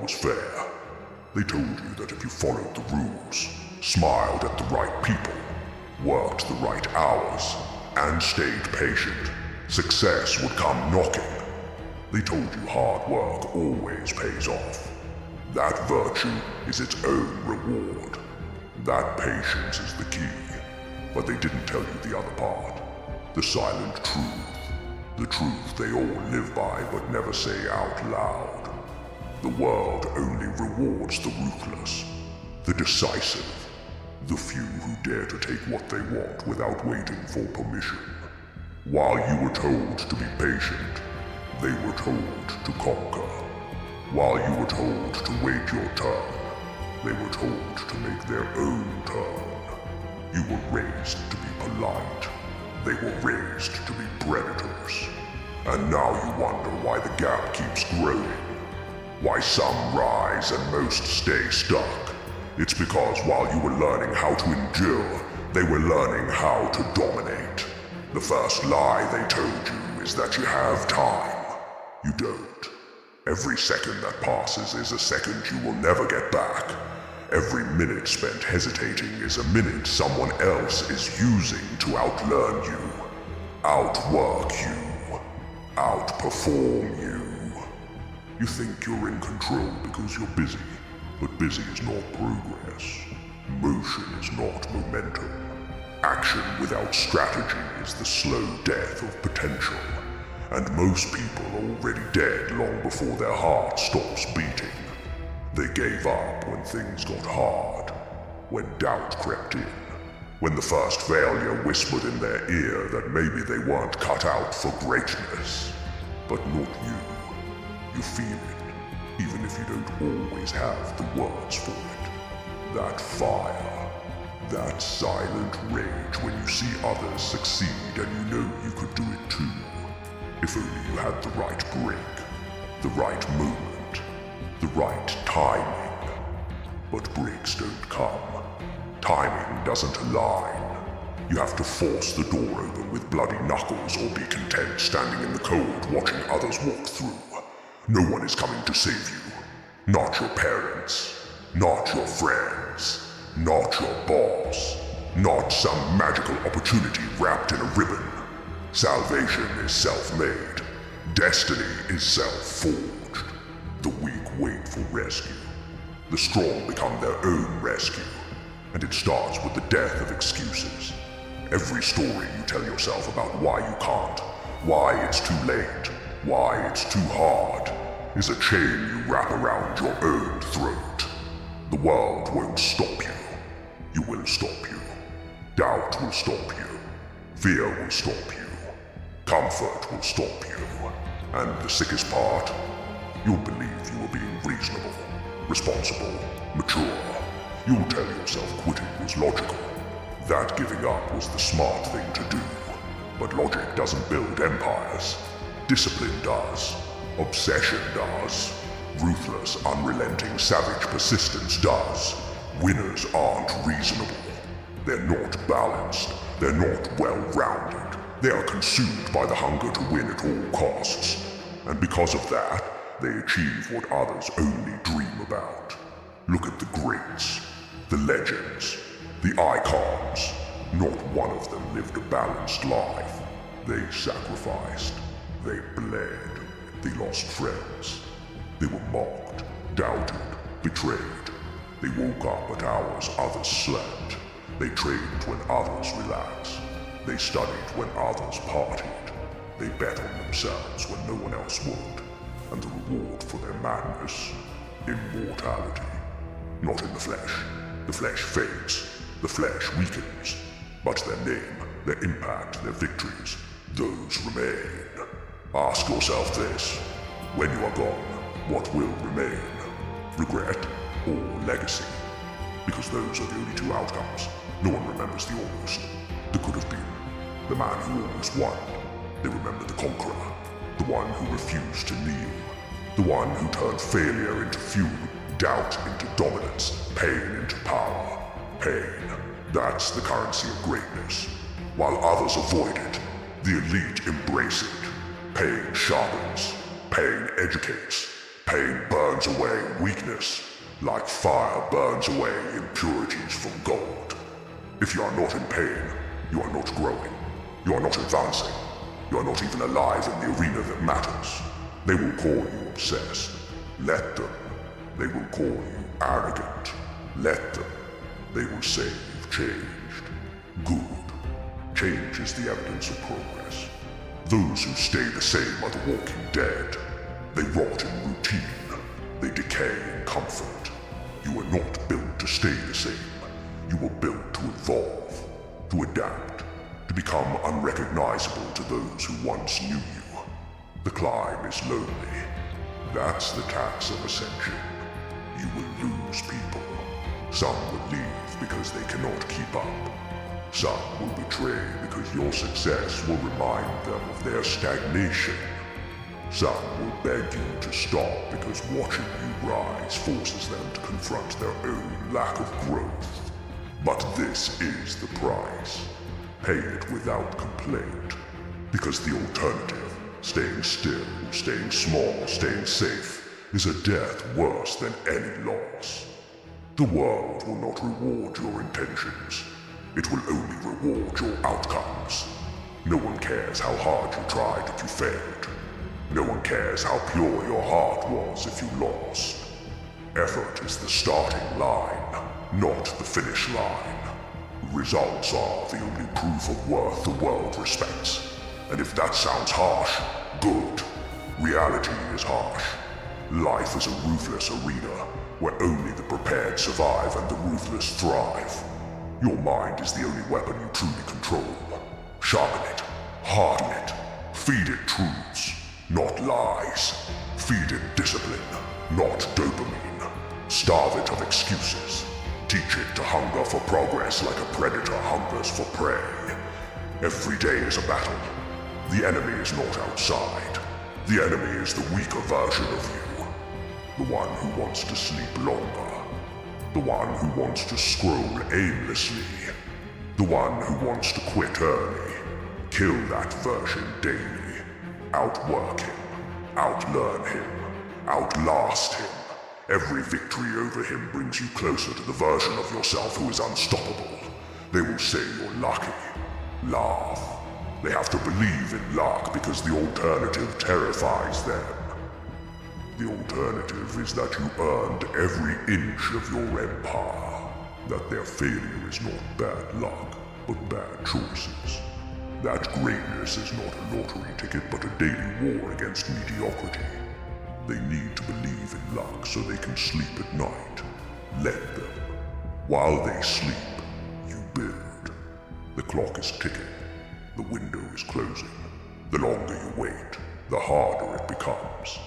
world was fair. They told you that if you followed the rules, smiled at the right people, worked the right hours, and stayed patient, success would come knocking. They told you hard work always pays off. That virtue is its own reward. That patience is the key. But they didn't tell you the other part. The silent truth. The truth they all live by but never say out loud. The world only rewards the ruthless, the decisive, the few who dare to take what they want without waiting for permission. While you were told to be patient, they were told to conquer. While you were told to wait your turn, they were told to make their own turn. You were raised to be polite. They were raised to be predators. And now you wonder why the gap keeps growing. Why some rise and most stay stuck. It's because while you were learning how to endure, they were learning how to dominate. The first lie they told you is that you have time. You don't. Every second that passes is a second you will never get back. Every minute spent hesitating is a minute someone else is using to outlearn you, outwork you, outperform you. You think you're in control because you're busy, but busy is not progress. Motion is not momentum. Action without strategy is the slow death of potential. And most people are already dead long before their heart stops beating. They gave up when things got hard, when doubt crept in, when the first failure whispered in their ear that maybe they weren't cut out for greatness. But not you. You feel it, even if you don't always have the words for it. That fire, that silent rage when you see others succeed and you know you could do it too. If only you had the right break, the right moment, the right timing. But breaks don't come. Timing doesn't align. You have to force the door open with bloody knuckles or be content standing in the cold watching others walk through. No one is coming to save you. Not your parents, not your friends, not your boss, not some magical opportunity wrapped in a ribbon. Salvation is self-made. Destiny is self-forged. The weak wait for rescue. The strong become their own rescue. And it starts with the death of excuses. Every story you tell yourself about why you can't, why it's too late, why it's too hard, is a chain you wrap around your own throat. The world won't stop you. You will stop you. Doubt will stop you. Fear will stop you. Comfort will stop you. And the sickest part, you'll believe you are being reasonable, responsible, mature. You'll tell yourself quitting was logical, that giving up was the smart thing to do. But logic doesn't build empires. Discipline does. Obsession does. Ruthless, unrelenting, savage persistence does. Winners aren't reasonable. They're not balanced. They're not well-rounded. They are consumed by the hunger to win at all costs. And because of that, they achieve what others only dream about. Look at the greats, the legends, the icons. Not one of them lived a balanced life. They sacrificed. They bled. They lost friends. They were mocked, doubted, betrayed. They woke up at hours others slept. They trained when others relaxed. They studied when others partied. They bet on themselves when no one else would. And the reward for their madness, immortality. Not in the flesh. The flesh fades. The flesh weakens. But their name, their impact, their victories, those remain. Ask yourself this. When you are gone, what will remain? Regret or legacy? Because those are the only two outcomes. No one remembers the almost, the could have been, the man who almost won. They remember the conqueror, the one who refused to kneel, the one who turned failure into fuel, doubt into dominance, pain into power. Pain, that's the currency of greatness. While others avoid it, the elite embrace it. Pain sharpens, pain educates, Pain burns away weakness, like fire burns away impurities from gold. If you are not in pain, you are not growing. You are not advancing. You are not even alive in the arena that matters. They will call you obsessed. Let them. They will call you arrogant. Let them. They will say you've changed. Good. Change is the evidence of progress. Those who stay the same are the walking dead. They rot in routine. They decay in comfort. You were not built to stay the same. You were built to evolve, to adapt, to become unrecognizable to those who once knew you. The climb is lonely. That's the tax of ascension. You will lose people. Some will leave because they cannot keep up. Some will betray because your success will remind them of their stagnation. Some will beg you to stop because watching you rise forces them to confront their own lack of growth. But this is the price. Pay it without complaint. Because the alternative, staying still, staying small, staying safe, is a death worse than any loss. The world will not reward your intentions. It will only reward your outcomes. No one cares how hard you tried if you failed. No one cares how pure your heart was if you lost. Effort is the starting line, not the finish line. Results are the only proof of worth the world respects. And if that sounds harsh, good. Reality is harsh. Life is a ruthless arena where only the prepared survive and the ruthless thrive. Your mind is the only weapon you truly control. Sharpen it, harden it, feed it truths, not lies. Feed it discipline, not dopamine. Starve it of excuses. Teach it to hunger for progress like a predator hungers for prey. Every day is a battle. The enemy is not outside. The enemy is the weaker version of you. The one who wants to sleep longer. The one who wants to scroll aimlessly. The one who wants to quit early. Kill that version daily. Outwork him. Outlearn him. Outlast him. Every victory over him brings you closer to the version of yourself who is unstoppable. They will say you're lucky. Laugh. They have to believe in luck because the alternative terrifies them. The alternative is that you earned every inch of your empire. That their failure is not bad luck, but bad choices. That greatness is not a lottery ticket, but a daily war against mediocrity. They need to believe in luck so they can sleep at night. Let them. While they sleep, you build. The clock is ticking. The window is closing. The longer you wait, the harder it becomes.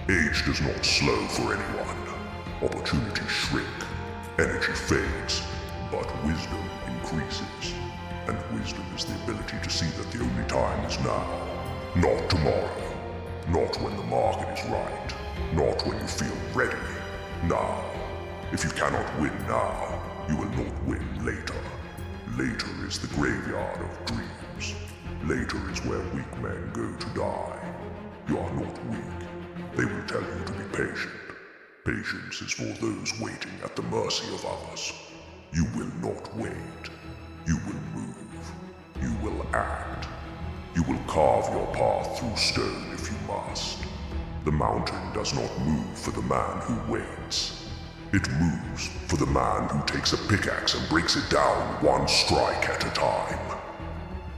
Age does not slow for anyone. Opportunities shrink. Energy fades. But wisdom increases. And wisdom is the ability to see that the only time is now. Not tomorrow. Not when the market is right. Not when you feel ready. Now. If you cannot win now, you will not win later. Later is the graveyard of dreams. Later is where weak men go to die. You are not weak. They will tell you to be patient. Patience is for those waiting at the mercy of others. You will not wait. You will move. You will act. You will carve your path through stone if you must. The mountain does not move for the man who waits. It moves for the man who takes a pickaxe and breaks it down one strike at a time.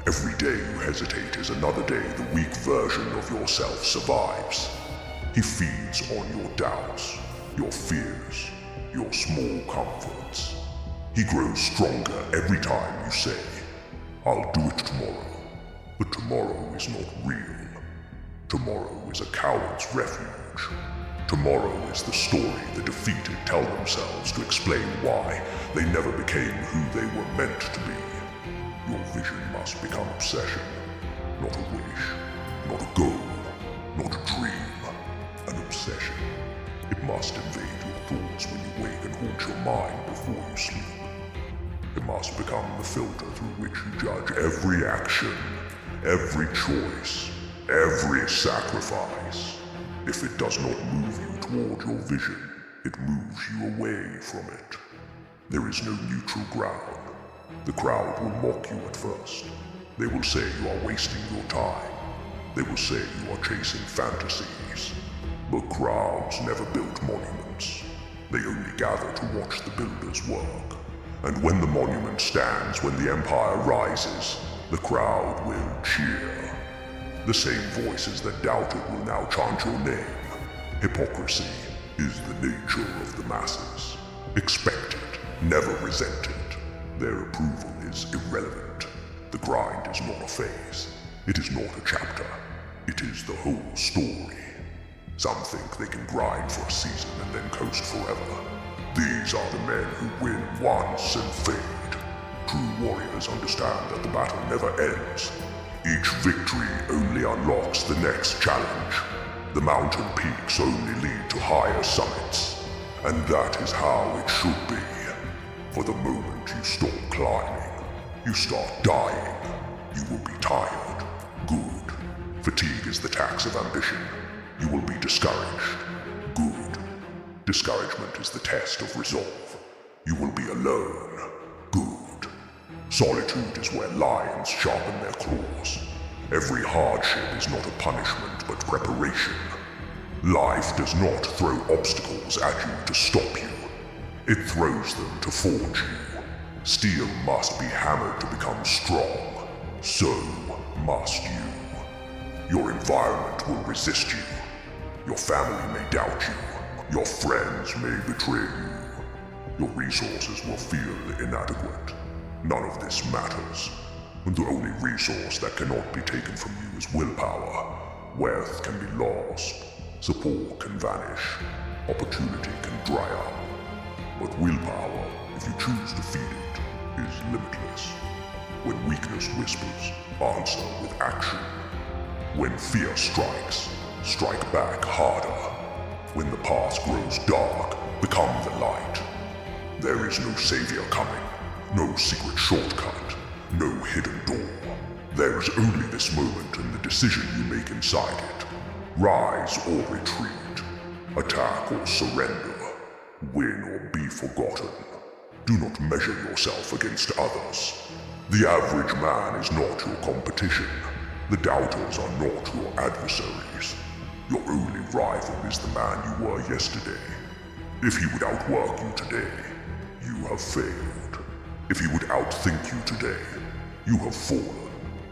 Every day you hesitate is another day the weak version of yourself survives. He feeds on your doubts, your fears, your small comforts. He grows stronger every time you say, "I'll do it tomorrow." But tomorrow is not real. Tomorrow is a coward's refuge. Tomorrow is the story the defeated tell themselves to explain why they never became who they were meant to be. Your vision must become obsession, not a wish, not a goal, not a dream, an obsession. It must invade your thoughts when you wake and haunt your mind before you sleep. It must become the filter through which you judge every action, every choice, every sacrifice. If it does not move you to toward your vision, it moves you away from it. There is no neutral ground. The crowd will mock you at first. They will say you are wasting your time. They will say you are chasing fantasies. But crowds never built monuments. They only gather to watch the builders work. And when the monument stands, when the empire rises, the crowd will cheer. The same voices that doubted will now chant your name. Hypocrisy is the nature of the masses. Expect it, never resent it. Their approval is irrelevant. The grind is not a phase. It is not a chapter. It is the whole story. Some think they can grind for a season and then coast forever. These are the men who win once and fade. True warriors understand that the battle never ends. Each victory only unlocks the next challenge. The mountain peaks only lead to higher summits. And that is how it should be. For the moment you stop climbing, you start dying. You will be tired. Good. Fatigue is the tax of ambition. You will be discouraged. Good. Discouragement is the test of resolve. You will be alone. Good. Solitude is where lions sharpen their claws. Every hardship is not a punishment but preparation. Life does not throw obstacles at you to stop you. It throws them to forge you. Steel must be hammered to become strong. So must you. Your environment will resist you. Your family may doubt you. Your friends may betray you. Your resources will feel inadequate. None of this matters. And the only resource that cannot be taken from you is willpower. Wealth can be lost. Support can vanish. Opportunity can dry up. But willpower, if you choose to feed it, is limitless. When weakness whispers, answer with action. When fear strikes, strike back harder. When the path grows dark, become the light. There is no savior coming, no secret shortcut, no hidden door. There is only this moment and the decision you make inside it. Rise or retreat, attack or surrender, win or be forgotten. Do not measure yourself against others. The average man is not your competition. The doubters are not your adversaries. Your only rival is the man you were yesterday. If he would outwork you today, you have failed. If he would outthink you today, you have fallen.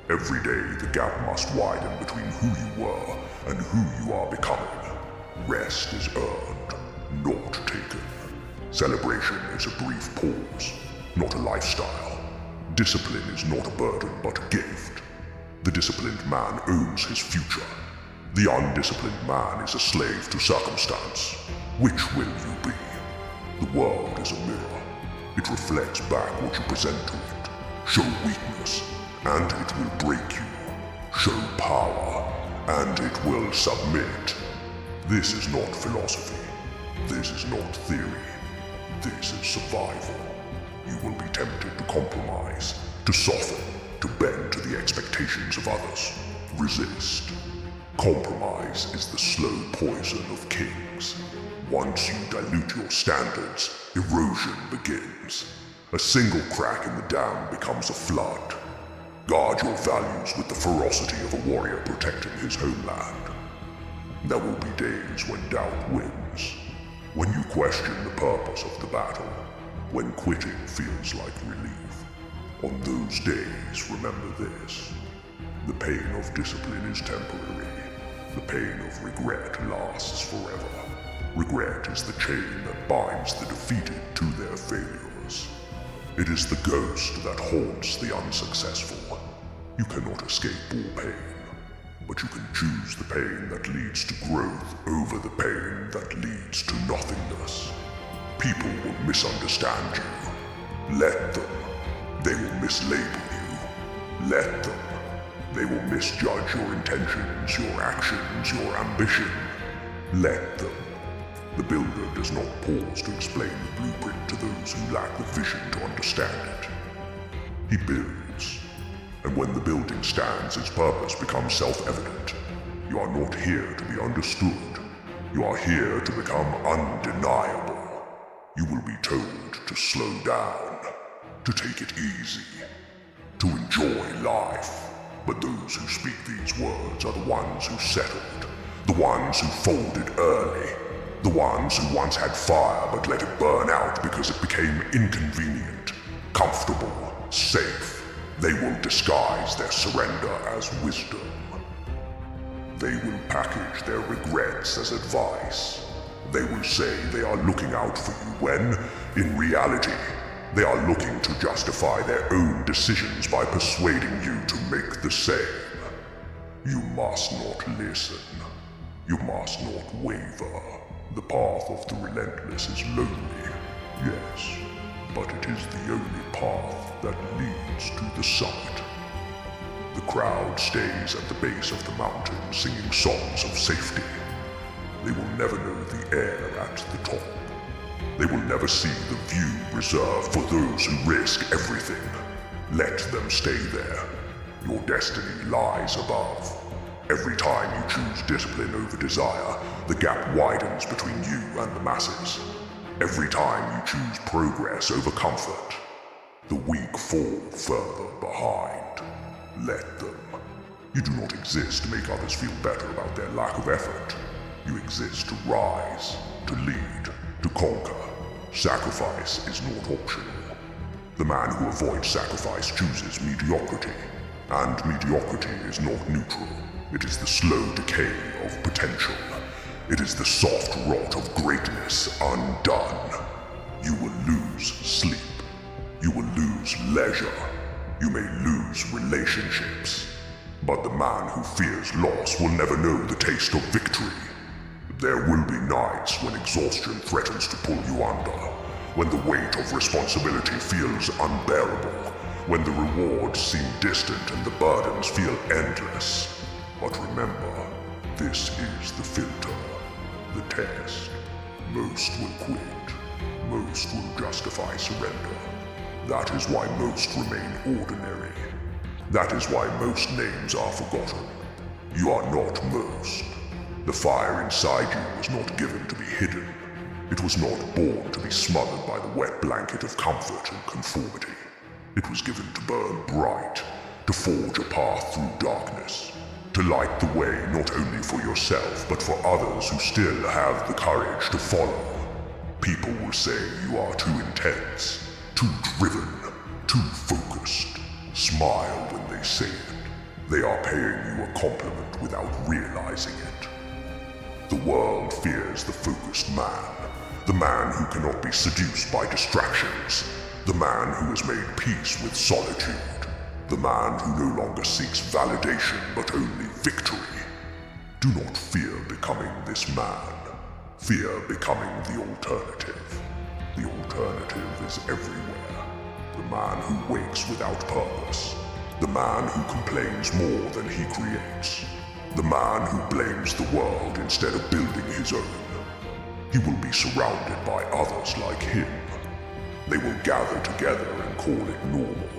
Every day the gap must widen between who you were and who you are becoming. Rest is earned, not taken. Celebration is a brief pause, not a lifestyle. Discipline is not a burden but a gift. The disciplined man owns his future. The undisciplined man is a slave to circumstance. Which will you be? The world is a mirror. It reflects back what you present to it. Show weakness, and it will break you. Show power, and it will submit. This is not philosophy. This is not theory. This is survival. You will be tempted to compromise, to soften, to bend to the expectations of others. Resist. Compromise is the slow poison of kings. Once you dilute your standards, erosion begins. A single crack in the dam becomes a flood. Guard your values with the ferocity of a warrior protecting his homeland. There will be days when doubt wins, when you question the purpose of the battle, when quitting feels like relief. On those days, remember this. The pain of discipline is temporary. The pain of regret lasts forever. Regret is the chain that binds the defeated to their failures. It is the ghost that haunts the unsuccessful. You cannot escape all pain, but you can choose the pain that leads to growth over the pain that leads to nothingness. People will misunderstand you. Let them. They will mislabel you. Let them. They will misjudge your intentions, your actions, your ambition. Let them. The builder does not pause to explain the blueprint to those who lack the vision to understand it. He builds, and when the building stands, its purpose becomes self-evident. You are not here to be understood. You are here to become undeniable. You will be told to slow down, to take it easy, to enjoy life. But those who speak these words are the ones who settled, the ones who folded early, the ones who once had fire but let it burn out because it became inconvenient, comfortable, safe. They will disguise their surrender as wisdom. They will package their regrets as advice. They will say they are looking out for you when, in reality, they are looking to justify their own decisions by persuading you to make the same. You must not listen. You must not waver. The path of the relentless is lonely, yes, but it is the only path that leads to the summit. The crowd stays at the base of the mountain singing songs of safety. They will never know the air at the top. They will never see the view reserved for those who risk everything. Let them stay there. Your destiny lies above. Every time you choose discipline over desire, the gap widens between you and the masses. Every time you choose progress over comfort, the weak fall further behind. Let them. You do not exist to make others feel better about their lack of effort. You exist to rise, to lead, to conquer. Sacrifice is not optional. The man who avoids sacrifice chooses mediocrity, and mediocrity is not neutral. It is the slow decay of potential. It is the soft rot of greatness undone. You will lose sleep. You will lose leisure. You may lose relationships. But the man who fears loss will never know the taste of victory. There will be nights when exhaustion threatens to pull you under, when the weight of responsibility feels unbearable, when the rewards seem distant and the burdens feel endless. But remember, this is the filter, the test. Most will quit. Most will justify surrender. That is why most remain ordinary. That is why most names are forgotten. You are not most. The fire inside you was not given to be hidden. It was not born to be smothered by the wet blanket of comfort and conformity. It was given to burn bright, to forge a path through darkness, to light the way not only for yourself but for others who still have the courage to follow. People will say you are too intense, too driven, too focused. Smile when they say it. They are paying you a compliment without realizing it. The world fears the focused man, the man who cannot be seduced by distractions, the man who has made peace with solitude, the man who no longer seeks validation but only victory. Do not fear becoming this man. Fear becoming the alternative. The alternative is everywhere. The man who wakes without purpose. The man who complains more than he creates. The man who blames the world instead of building his own. He will be surrounded by others like him. They will gather together and call it normal.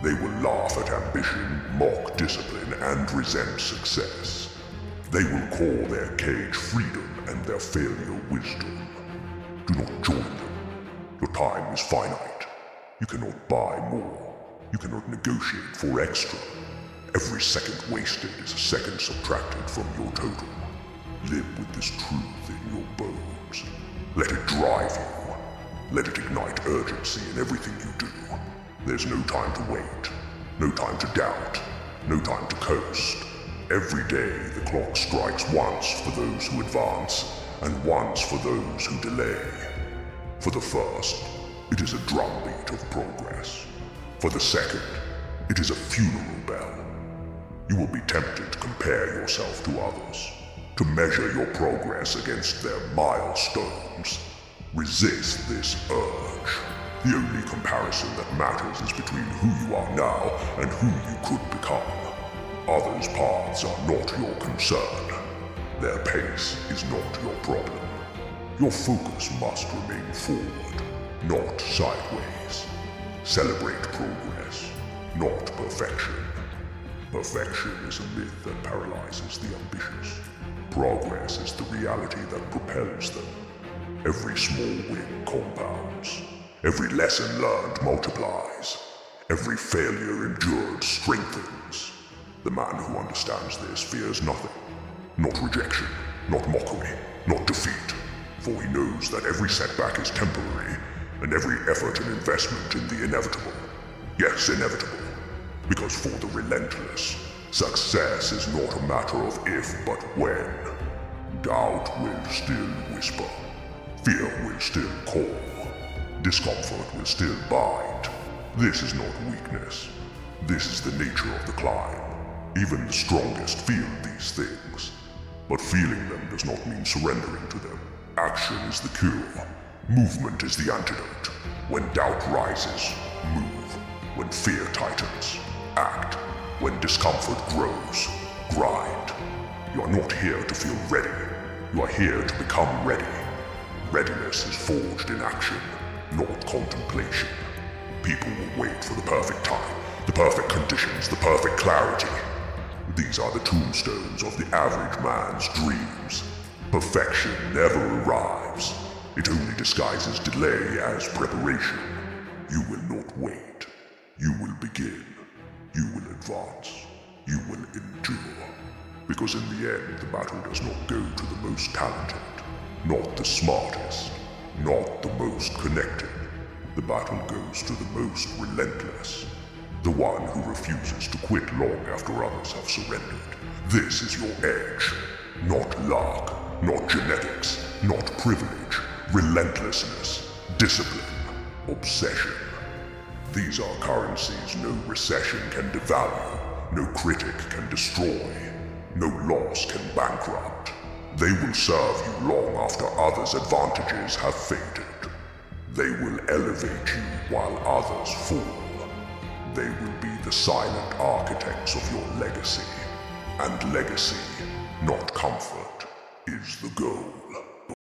They will laugh at ambition, mock discipline, and resent success. They will call their cage freedom and their failure wisdom. Do not join them. Your time is finite. You cannot buy more. You cannot negotiate for extra. Every second wasted is a second subtracted from your total. Live with this truth in your bones. Let it drive you. Let it ignite urgency in everything you do. There's no time to wait. No time to doubt. No time to coast. Every day the clock strikes once for those who advance, and once for those who delay. For the first, it is a drumbeat of progress. For the second, it is a funeral bell. You will be tempted to compare yourself to others, to measure your progress against their milestones. Resist this urge. The only comparison that matters is between who you are now and who you could become. Others' paths are not your concern. Their pace is not your problem. Your focus must remain forward, not sideways. Celebrate progress, not perfection. Perfection is a myth that paralyzes the ambitious. Progress is the reality that propels them. Every small win compounds. Every lesson learned multiplies. Every failure endured strengthens. The man who understands this fears nothing. Not rejection, not mockery, not defeat. For he knows that every setback is temporary, and every effort and investment in the inevitable. Yes, inevitable. Because for the relentless, success is not a matter of if but when. Doubt will still whisper. Fear will still call. Discomfort will still bind. This is not weakness. This is the nature of the climb. Even the strongest feel these things. But feeling them does not mean surrendering to them. Action is the cure. Movement is the antidote. When doubt rises, move. When fear tightens, act. When discomfort grows, grind. You are not here to feel ready. You are here to become ready. Readiness is forged in action, not contemplation. People will wait for the perfect time, the perfect conditions, the perfect clarity. These are the tombstones of the average man's dreams. Perfection never arrives. It only disguises delay as preparation. You will not wait. You will begin. You will advance. You will endure. Because in the end, the battle does not go to the most talented, not the smartest, not the most connected. The battle goes to the most relentless, the one who refuses to quit long after others have surrendered. This is your edge. Not luck, not genetics, not privilege, relentlessness, discipline, obsession. These are currencies no recession can devalue, no critic can destroy, no loss can bankrupt. They will serve you long after others' advantages have faded. They will elevate you while others fall. They will be the silent architects of your legacy. And legacy, not comfort, is the goal.